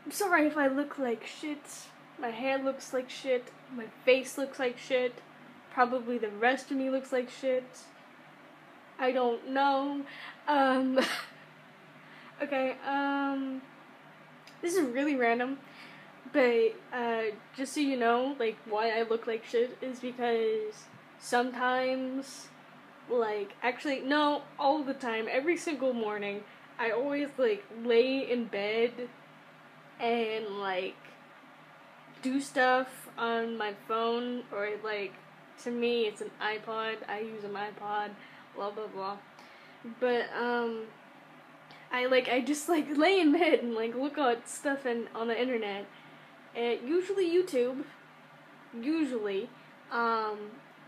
I'm sorry if I look like shit. My hair looks like shit. My face looks like shit. Probably the rest of me looks like shit. I don't know. Um, okay, this is really random, but, just so you know, like, why I look like shit is because sometimes, like, actually, no, all the time, every single morning, I always, like, lay in bed and, like, do stuff on my phone, or, like, to me, it's an iPod, I use an iPod, blah, blah, blah, but, I just, like, lay in bed and, like, look at stuff on the internet, usually YouTube,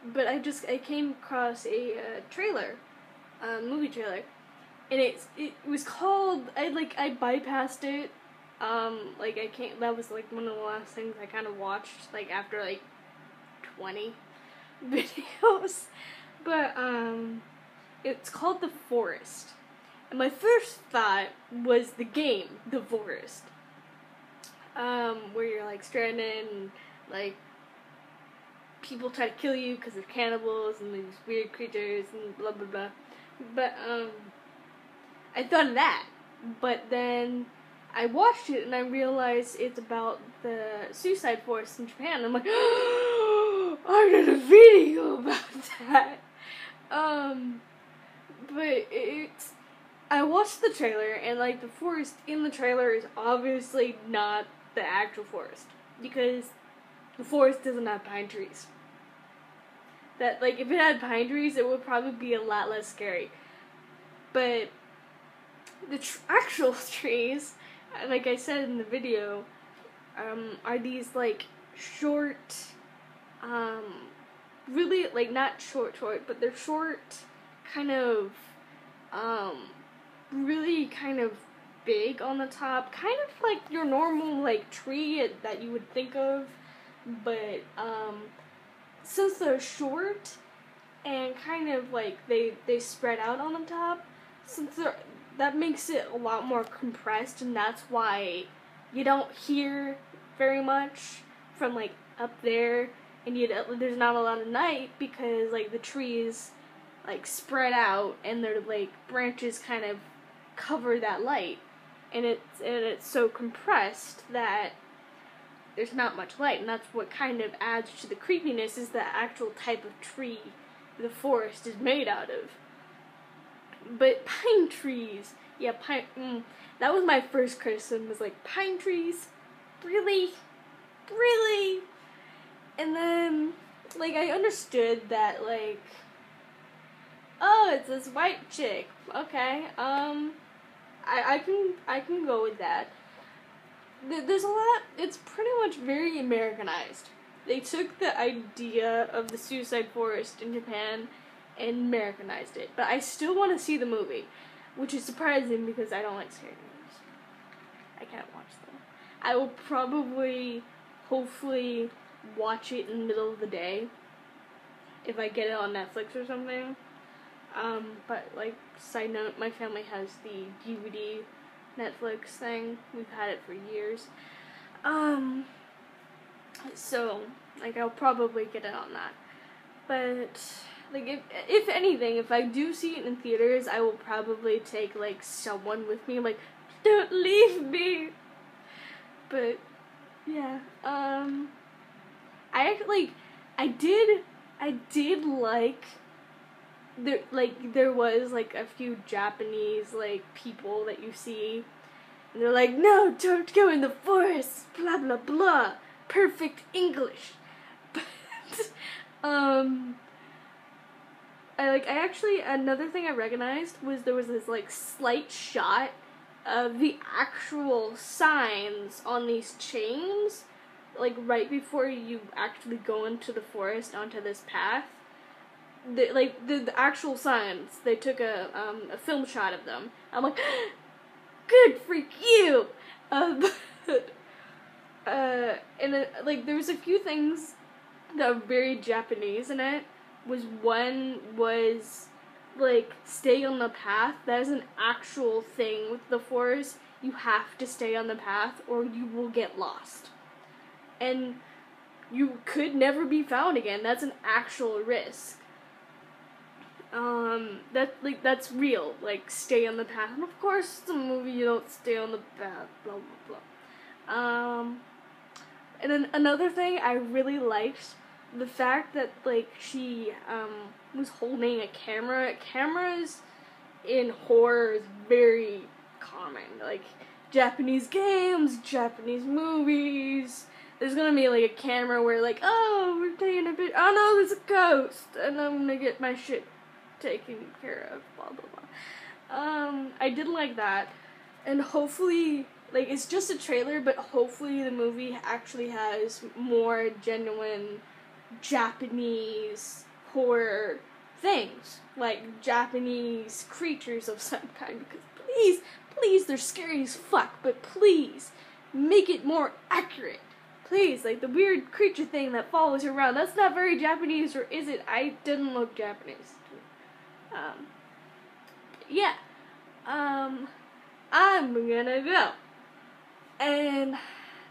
but I came across a trailer, movie trailer, and it was called, I bypassed it, that was, like, one of the last things I kind of watched, like, after, like, 20 videos, but, it's called The Forest, and my first thought was the game, The Forest, where you're, like, stranded, and, like, people try to kill you because they're cannibals, and these weird creatures, and blah, blah, blah, but, I thought of that, but then I watched it and I realized it's about the suicide forest in Japan. And I'm like, oh, I did a video about that. But I watched the trailer, and, like, the forest in the trailer is obviously not the actual forest, because the forest doesn't have pine trees. That, like, if it had pine trees, it would probably be a lot less scary. But the actual trees, like I said in the video, are these, like, short, really, like, not short, but they're short, kind of, really kind of big on the top, kind of like your normal, like, tree that you would think of, but, since they're short, and kind of, like, they spread out on the top, that makes it a lot more compressed, and that's why you don't hear very much from, like, up there, and there's not a lot of night, because, like, the trees, like, spread out, and their, like, branches kind of cover that light, and it's so compressed that there's not much light, and that's what kind of adds to the creepiness, is the actual type of tree the forest is made out of. But pine trees, yeah, that was my first criticism, was like, pine trees? Really? Really? And then, like, I understood that, like, oh, it's this white chick, okay, I can go with that. There's a lot, it's pretty much very Americanized. They took the idea of the suicide forest in Japan and Americanized it. But I still want to see the movie, which is surprising because I don't like scary movies. I can't watch them. I will probably, hopefully, watch it in the middle of the day if I get it on Netflix or something. But, like, side note, my family has the DVD Netflix thing. We've had it for years. So, like, I'll probably get it on that. But, like, if anything, if I do see it in theaters, I will probably take, like, someone with me, like, don't leave me. But, yeah, I did like, there was, like, a few Japanese, like, people that you see, and they're like, no, don't go in the forest, blah, blah, blah, perfect English. But, another thing I recognized was there was this, like, slight shot of the actual signs on these chains, like, right before you actually go into the forest, onto this path. The actual signs, they took a film shot of them. I'm like, good for you! And then, like, there was a few things that are very Japanese in it. One was, like, stay on the path. That is an actual thing with the forest. you have to stay on the path or you will get lost. And you could never be found again. That's an actual risk. That's real. Like, stay on the path. And of course, it's a movie, you don't stay on the path, blah, blah, blah. And then another thing I really liked, the fact that, like, she, was holding a camera. Cameras in horror is very common. Like, Japanese games, Japanese movies. There's gonna be, like, a camera where, like, oh, we're taking a bit, oh no, there's a ghost, and I'm gonna get my shit taken care of, blah, blah, blah. I did like that, and hopefully, like, it's just a trailer, but hopefully the movie actually has more genuine Japanese horror things, like Japanese creatures of some kind, because please, they're scary as fuck, but please, make it more accurate. Please, like, the weird creature thing that follows you around, that's not very Japanese, or is it? I didn't look Japanese. Yeah. I'm gonna go and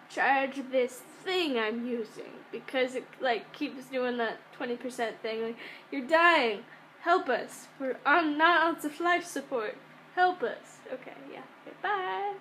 charge this thing I'm using, because it, like, keeps doing that 20% thing, like, you're dying, help us, I'm not on life support, help us. Okay, yeah, okay, bye.